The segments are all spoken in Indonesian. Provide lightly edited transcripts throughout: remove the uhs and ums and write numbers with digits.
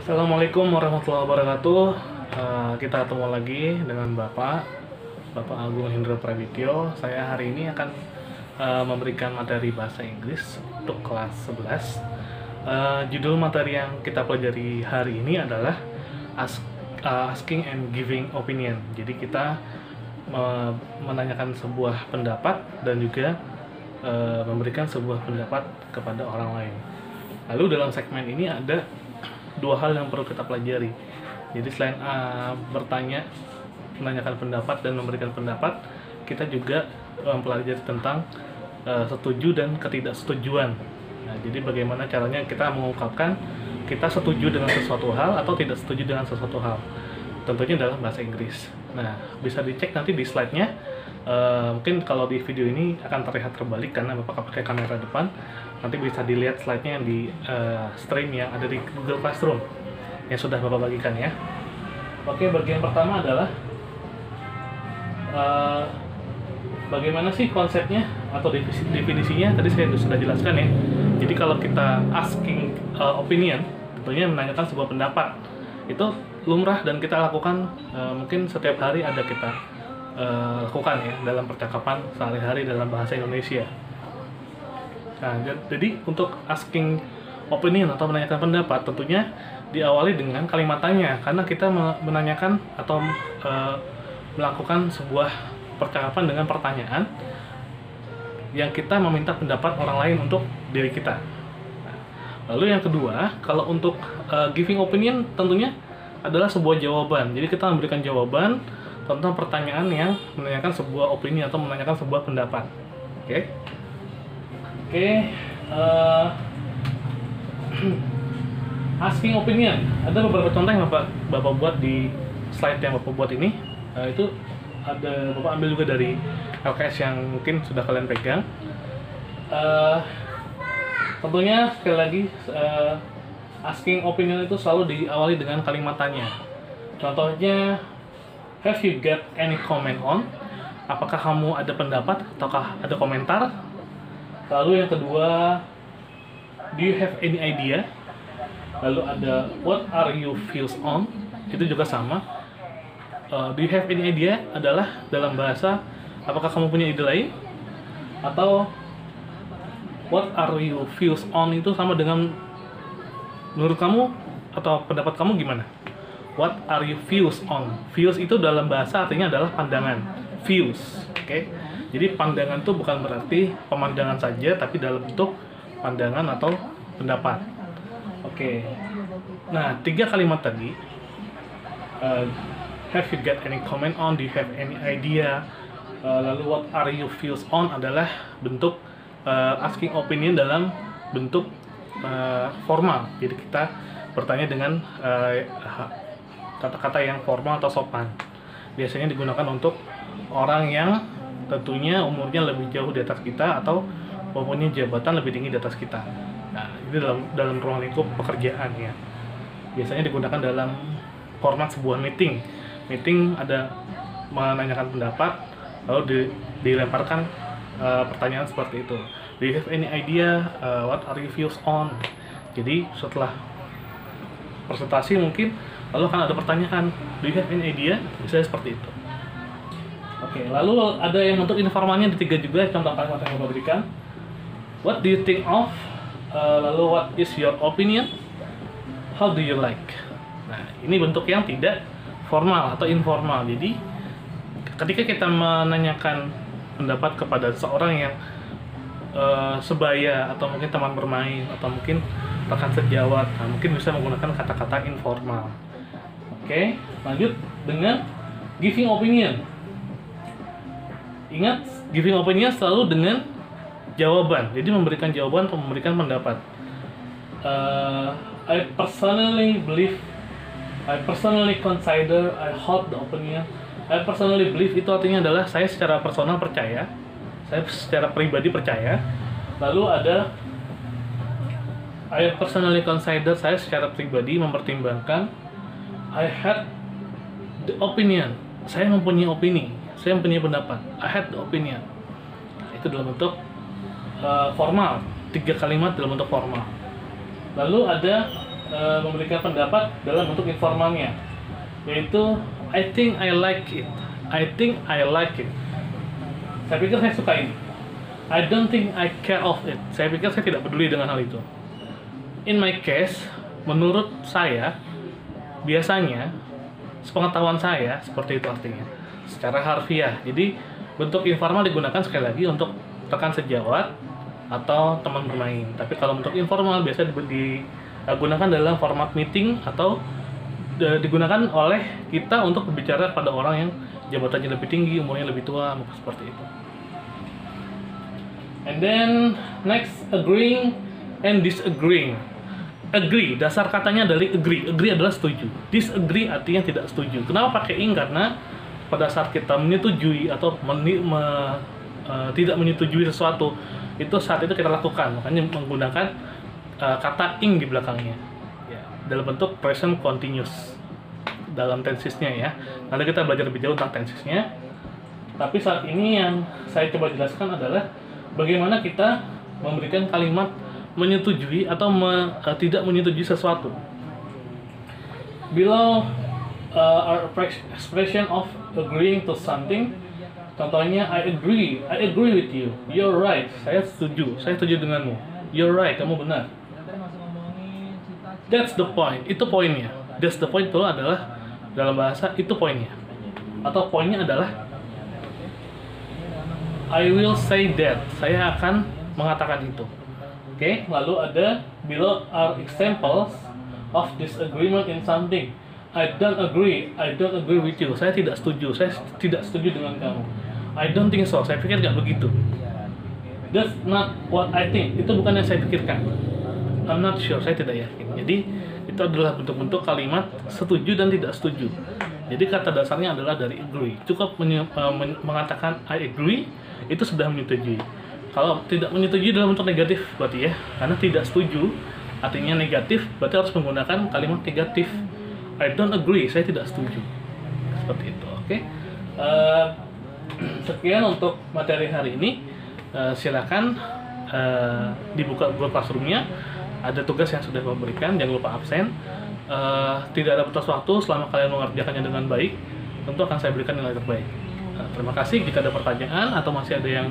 Assalamualaikum warahmatullahi wabarakatuh. Kita ketemu lagi dengan Bapak Agung Hendro Prabityo. Saya hari ini akan memberikan materi bahasa Inggris untuk kelas 11. Judul materi yang kita pelajari hari ini adalah asking and giving opinion. Jadi kita menanyakan sebuah pendapat dan juga memberikan sebuah pendapat kepada orang lain. Lalu dalam segmen ini ada dua hal yang perlu kita pelajari. Jadi selain menanyakan pendapat dan memberikan pendapat, kita juga mempelajari tentang setuju dan ketidaksetujuan. Nah, jadi bagaimana caranya kita mengungkapkan kita setuju dengan sesuatu hal atau tidak setuju dengan sesuatu hal. Tentunya dalam bahasa Inggris. Nah, bisa dicek nanti di slide-nya. Mungkin kalau di video ini akan terlihat terbalik karena Bapak pakai kamera depan. Nanti bisa dilihat slide-nya di stream yang ada di Google Classroom yang sudah Bapak bagikan ya. Oke, bagian pertama adalah bagaimana sih konsepnya atau definisinya. Tadi saya sudah jelaskan ya. Jadi kalau kita asking opinion, tentunya menanyakan sebuah pendapat. Itu lumrah dan kita lakukan mungkin setiap hari ada kita lakukan ya dalam percakapan sehari-hari dalam bahasa Indonesia. Nah, jadi untuk asking opinion atau menanyakan pendapat tentunya diawali dengan kalimat tanya, karena kita menanyakan atau melakukan sebuah percakapan dengan pertanyaan yang kita meminta pendapat orang lain untuk diri kita. Nah, lalu yang kedua, kalau untuk giving opinion tentunya adalah sebuah jawaban. Jadi kita memberikan jawaban tentang pertanyaan yang menanyakan sebuah opini atau menanyakan sebuah pendapat. Oke. Asking opinion. Ada beberapa contoh yang Bapak buat di slide yang Bapak buat ini. Itu ada Bapak ambil juga dari LKS yang mungkin sudah kalian pegang. Tentunya sekali lagi asking opinion itu selalu diawali dengan kalimat tanya. Contohnya, have you got any comment on? Apakah kamu ada pendapat ataukah ada komentar? Lalu yang kedua, do you have any idea? Lalu ada what are you feels on? Itu juga sama. Do you have any idea adalah dalam bahasa apakah kamu punya ide lain? Atau what are you feels on itu sama dengan menurut kamu atau pendapat kamu gimana? What are you feels on? Feels itu dalam bahasa artinya adalah pandangan. Views, oke? Jadi pandangan itu bukan berarti pemandangan saja, tapi dalam bentuk pandangan atau pendapat. Oke. Nah, 3 kalimat tadi. Have you got any comment on? Do you have any idea? Lalu what are you feels on adalah bentuk asking opinion dalam bentuk formal. Jadi kita bertanya dengan kata-kata yang formal atau sopan. Biasanya digunakan untuk orang yang tentunya umurnya lebih jauh di atas kita atau mempunyai jabatan lebih tinggi di atas kita. Nah, ini dalam ruang lingkup pekerjaan ya. Biasanya digunakan dalam format sebuah meeting. Meeting ada menanyakan pendapat, lalu dilemparkan pertanyaan seperti itu. Do you have any idea? What are you feels on? Jadi setelah presentasi mungkin lalu akan ada pertanyaan, do you have any idea? Misalnya seperti itu. Oke, lalu ada yang untuk informalnya di 3 juga contoh kalimat yang Bapak berikan. What do you think of? Lalu what is your opinion? How do you like? Nah, ini bentuk yang tidak formal atau informal. Jadi ketika kita menanyakan pendapat kepada seorang yang sebaya atau mungkin teman bermain atau mungkin rekan sejawat, nah, mungkin bisa menggunakan kata-kata informal. Oke, lanjut dengan giving opinion. Ingat, giving opinion selalu dengan jawaban. Jadi memberikan jawaban atau memberikan pendapat. I personally believe, I personally consider, I hold the opinion. I personally believe itu artinya adalah saya secara personal percaya, saya secara pribadi percaya. Lalu ada I personally consider, saya secara pribadi mempertimbangkan. I had the opinion, saya mempunyai opini, saya mempunyai pendapat. I had the opinion. Itu dalam bentuk formal, 3 kalimat dalam bentuk formal. Lalu ada memberikan pendapat dalam bentuk informalnya, yaitu I think I like it, I think I like it. Saya pikir saya suka ini. I don't think I care of it. Saya pikir saya tidak peduli dengan hal itu. In my case, menurut saya, biasanya, sepengetahuan saya, seperti itu artinya. Secara harfiah. Jadi, bentuk informal digunakan sekali lagi untuk rekan sejawat atau teman bermain. Tapi kalau bentuk informal biasa digunakan dalam format meeting atau digunakan oleh kita untuk berbicara pada orang yang jabatannya lebih tinggi, umurnya lebih tua, seperti itu. And then next, agreeing and disagreeing. Agree, dasar katanya dari agree. Agree adalah setuju. Disagree artinya tidak setuju. Kenapa pakai ing? Karena pada saat kita menyetujui atau tidak menyetujui sesuatu, itu saat itu kita lakukan. Makanya menggunakan kata ing di belakangnya. Ya, dalam bentuk present continuous dalam tensesnya ya. Nanti kita belajar lebih jauh tentang tensesnya. Tapi saat ini yang saya coba jelaskan adalah bagaimana kita memberikan kalimat menyetujui atau tidak menyetujui sesuatu. Below our expression of agreeing to something. Contohnya, I agree with you. You're right. Saya setuju denganmu. You're right, kamu benar. That's the point. Itu poinnya. That's the point itu adalah dalam bahasa itu poinnya. Atau poinnya adalah I will say that. Saya akan mengatakan itu. Oke, lalu ada below are examples of disagreement in something. I don't agree with you. Saya tidak setuju dengan kamu. I don't think so. Saya pikir nggak begitu. That's not what I think. Itu bukan yang saya pikirkan. I'm not sure. Saya tidak yakin. Jadi itu adalah bentuk-bentuk kalimat setuju dan tidak setuju. Jadi kata dasarnya adalah dari agree. Cukup mengatakan I agree, itu sudah menyetujui. Kalau tidak menyetujui dalam bentuk negatif berarti ya, karena tidak setuju artinya negatif, berarti harus menggunakan kalimat negatif. I don't agree, saya tidak setuju. Seperti itu, oke? Sekian untuk materi hari ini. Silakan dibuka Google Classroom-nya. Ada tugas yang sudah saya berikan, jangan lupa absen. Tidak ada batas waktu, selama kalian mengerjakannya dengan baik, tentu akan saya berikan nilai terbaik. Terima kasih. Jika ada pertanyaan atau masih ada yang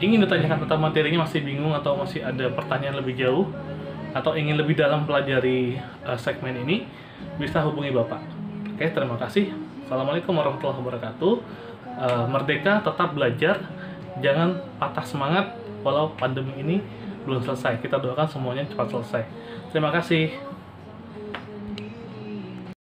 ingin ditanyakan tentang materinya, masih bingung atau masih ada pertanyaan lebih jauh atau ingin lebih dalam pelajari segmen ini, bisa hubungi Bapak. Oke, terima kasih. Assalamualaikum warahmatullahi wabarakatuh. Merdeka, tetap belajar, jangan patah semangat walau pandemi ini belum selesai. Kita doakan semuanya cepat selesai. Terima kasih.